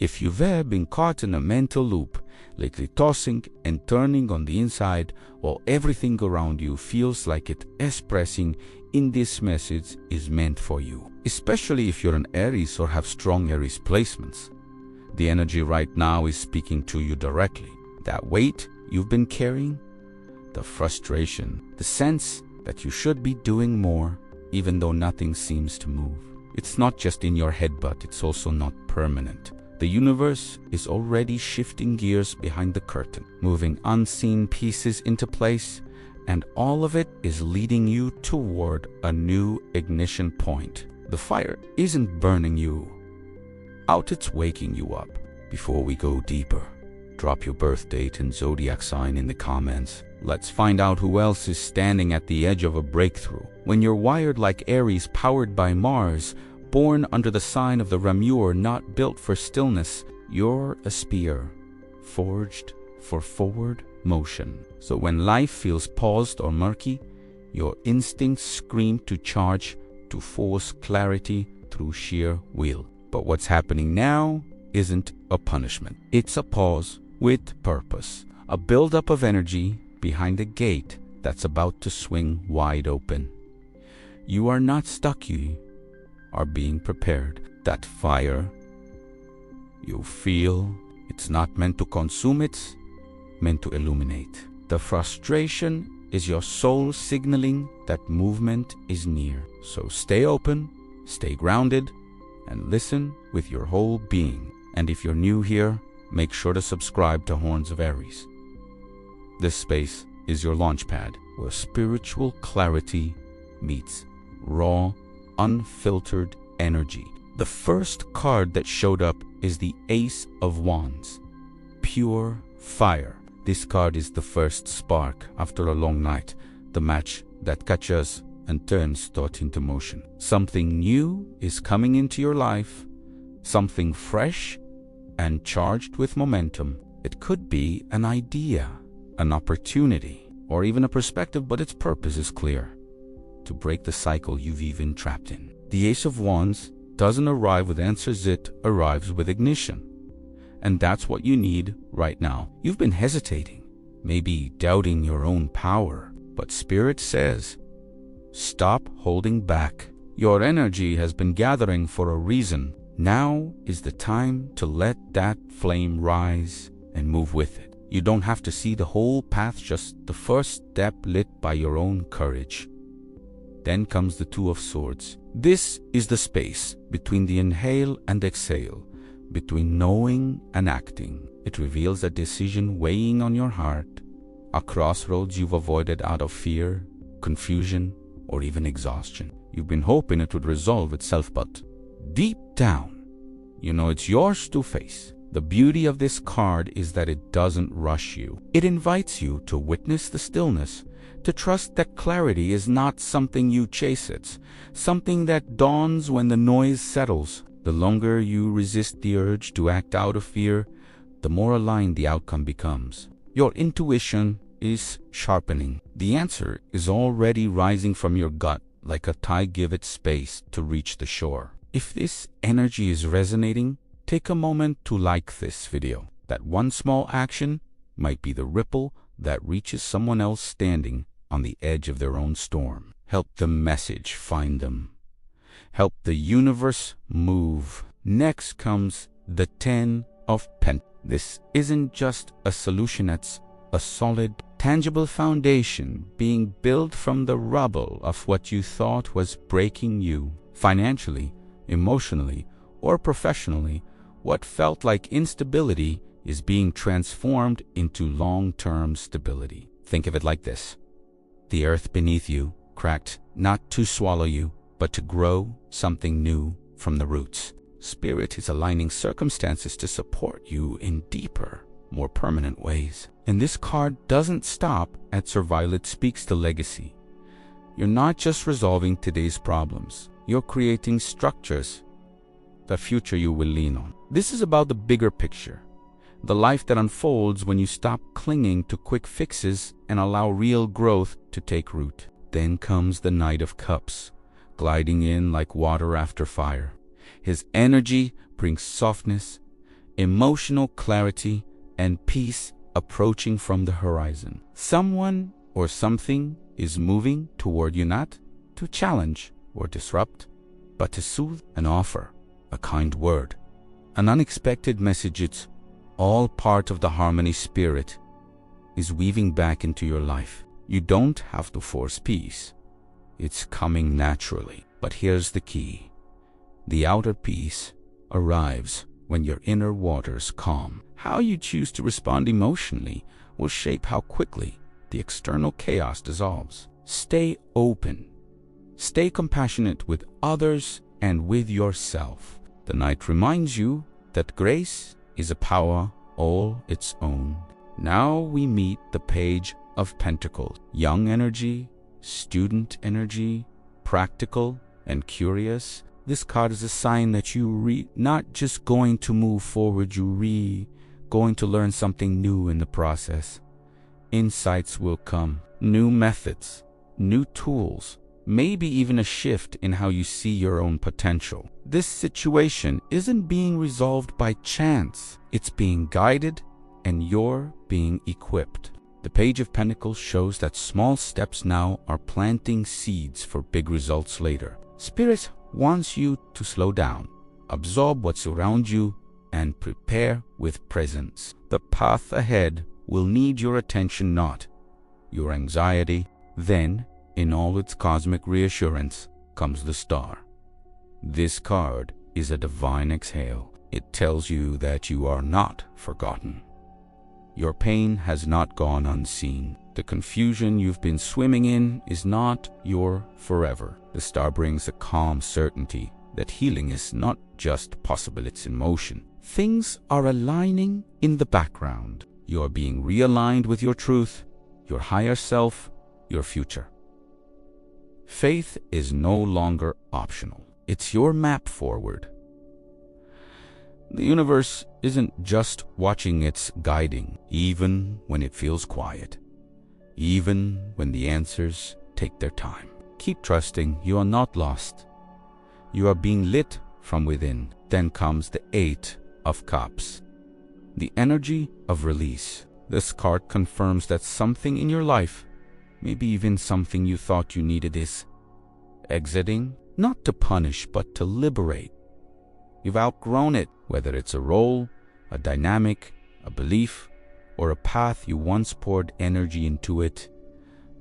If you've ever been caught in a mental loop, lately tossing and turning on the inside while everything around you feels like it is pressing in, this message is meant for you. Especially if you're an Aries or have strong Aries placements. The energy right now is speaking to you directly. That weight you've been carrying, the frustration, the sense that you should be doing more even though nothing seems to move. It's not just in your head, but it's also not permanent. The universe is already shifting gears behind the curtain, moving unseen pieces into place, and all of it is leading you toward a new ignition point. The fire isn't burning you out, it's waking you up. Before we go deeper, drop your birth date and zodiac sign in the comments. Let's find out who else is standing at the edge of a breakthrough. When you're wired like Aries, powered by Mars, born under the sign of the Ramure, not built for stillness, you're a spear, forged for forward motion. So when life feels paused or murky, your instincts scream to charge, to force clarity through sheer will. But what's happening now isn't a punishment. It's a pause with purpose, a buildup of energy behind a gate that's about to swing wide open. You are not stuck, you are being prepared. That fire you feel, it's not meant to consume, it's meant to illuminate. The frustration is your soul signaling that movement is near. So stay open, stay grounded, and listen with your whole being. And if you're new here, make sure to subscribe to Horns of Aries. This space is your launchpad where spiritual clarity meets raw, unfiltered energy. The first card that showed up is the Ace of Wands, pure fire. This card is the first spark after a long night, the match that catches and turns thought into motion. Something new is coming into your life, something fresh and charged with momentum. It could be an idea, an opportunity, or even a perspective, but its purpose is clear: to break the cycle you've even trapped in. The Ace of Wands doesn't arrive with answers, it arrives with ignition. And that's what you need right now. You've been hesitating, maybe doubting your own power, but Spirit says, stop holding back. Your energy has been gathering for a reason. Now is the time to let that flame rise and move with it. You don't have to see the whole path, just the first step lit by your own courage. Then comes the Two of Swords. This is the space between the inhale and exhale, between knowing and acting. It reveals a decision weighing on your heart, a crossroads you've avoided out of fear, confusion, or even exhaustion. You've been hoping it would resolve itself, but deep down, you know it's yours to face. The beauty of this card is that it doesn't rush you. It invites you to witness the stillness, to trust that clarity is not something you chase, it's something that dawns when the noise settles. The longer you resist the urge to act out of fear, the more aligned the outcome becomes. Your intuition is sharpening. The answer is already rising from your gut, like a tide. Give it space to reach the shore. If this energy is resonating, take a moment to like this video. That one small action might be the ripple that reaches someone else standing on the edge of their own storm. Help the message find them. Help the universe move. Next comes the Ten of Pentacles. This isn't just a solution, it's a solid, tangible foundation being built from the rubble of what you thought was breaking you. Financially, emotionally, or professionally, what felt like instability is being transformed into long-term stability. Think of it like this: the earth beneath you cracked, not to swallow you, but to grow something new from the roots. Spirit is aligning circumstances to support you in deeper, more permanent ways. And this card doesn't stop at survival, it speaks to legacy. You're not just resolving today's problems, you're creating structures the future you will lean on. This is about the bigger picture, the life that unfolds when you stop clinging to quick fixes and allow real growth to take root. Then comes the Knight of Cups, gliding in like water after fire. His energy brings softness, emotional clarity, and peace approaching from the horizon. Someone or something is moving toward you, not to challenge or disrupt, but to soothe and offer a kind word, an unexpected message. It's all part of the harmony spirit is weaving back into your life. You don't have to force peace. It's coming naturally. But here's the key. The outer peace arrives when your inner waters calm. How you choose to respond emotionally will shape how quickly the external chaos dissolves. Stay open. Stay compassionate with others and with yourself. The night reminds you that grace is a power all its own. Now we meet the Page of Pentacles. Young energy, student energy, practical and curious. This card is a sign that you not just going to move forward, going to learn something new in the process. Insights will come, new methods, new tools, maybe even a shift in how you see your own potential. This situation isn't being resolved by chance. It's being guided and you're being equipped. The Page of Pentacles shows that small steps now are planting seeds for big results later. Spirit wants you to slow down, absorb what's around you, and prepare with presence. The path ahead will need your attention, not your anxiety. Then, in all its cosmic reassurance, comes the Star. This card is a divine exhale. It tells you that you are not forgotten. Your pain has not gone unseen. The confusion you've been swimming in is not your forever. The Star brings a calm certainty that healing is not just possible, it's in motion. Things are aligning in the background. You are being realigned with your truth, your higher self, your future. Faith is no longer optional. It's your map forward. The universe isn't just watching, it's guiding, even when it feels quiet, even when the answers take their time. Keep trusting, you are not lost. You are being lit from within. Then comes the 8 of Cups, the energy of release. This card confirms that something in your life, maybe even something you thought you needed, is exiting, not to punish, but to liberate. You've outgrown it, whether it's a role, a dynamic, a belief, or a path you once poured energy into. It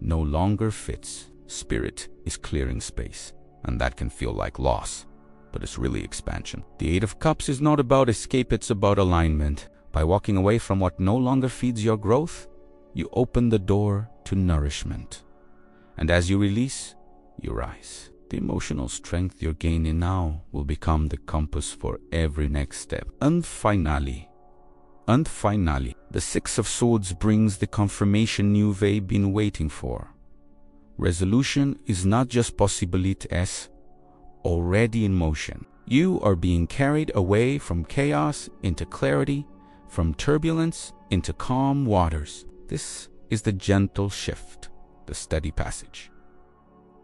no longer fits. Spirit is clearing space, and that can feel like loss, but it's really expansion. The 8 of Cups is not about escape, it's about alignment. By walking away from what no longer feeds your growth, you open the door to nourishment. And as you release, you rise. The emotional strength you're gaining now will become the compass for every next step. And finally, the 6 of Swords brings the confirmation you've been waiting for. Resolution is not just possibility, it's already in motion. You are being carried away from chaos into clarity, from turbulence into calm waters. This is the gentle shift, the steady passage.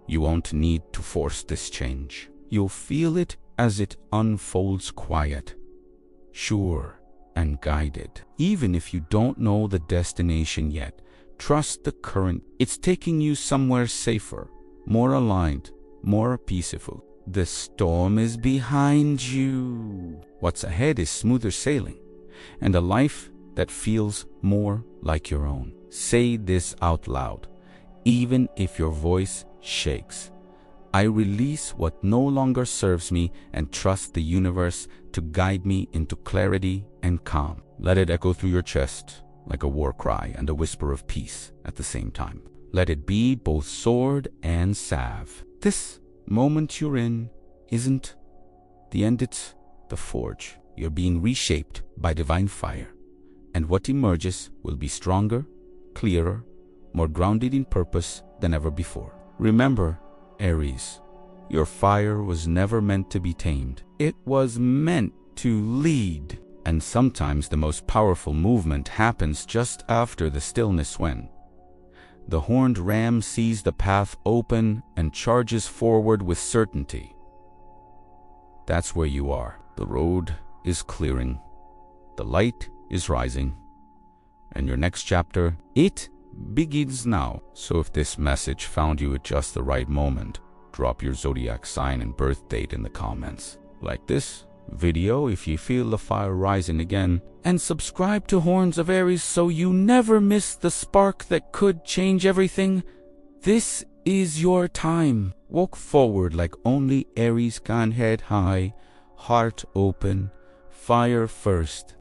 You won't need to force this change. You'll feel it as it unfolds, quiet, sure, and guided. Even if you don't know the destination yet, trust the current. It's taking you somewhere safer, more aligned, more peaceful. The storm is behind you. What's ahead is smoother sailing and a life that feels more like your own. Say this out loud, even if your voice shakes. I release what no longer serves me and trust the universe to guide me into clarity and calm. Let it echo through your chest like a war cry and a whisper of peace at the same time. Let it be both sword and salve. This moment you're in isn't the end, it's the forge. You're being reshaped by divine fire, and what emerges will be stronger, clearer, more grounded in purpose than ever before. Remember, Aries, your fire was never meant to be tamed. It was meant to lead. And sometimes the most powerful movement happens just after the stillness, when the horned ram sees the path open and charges forward with certainty. That's where you are. The road is clearing. The light is rising. And your next chapter, it begins now. So if this message found you at just the right moment, drop your zodiac sign and birth date in the comments. Like this video if you feel the fire rising again, and subscribe to Horns of Aries so you never miss the spark that could change everything. This is your time. Walk forward like only Aries can, head high, heart open, fire first.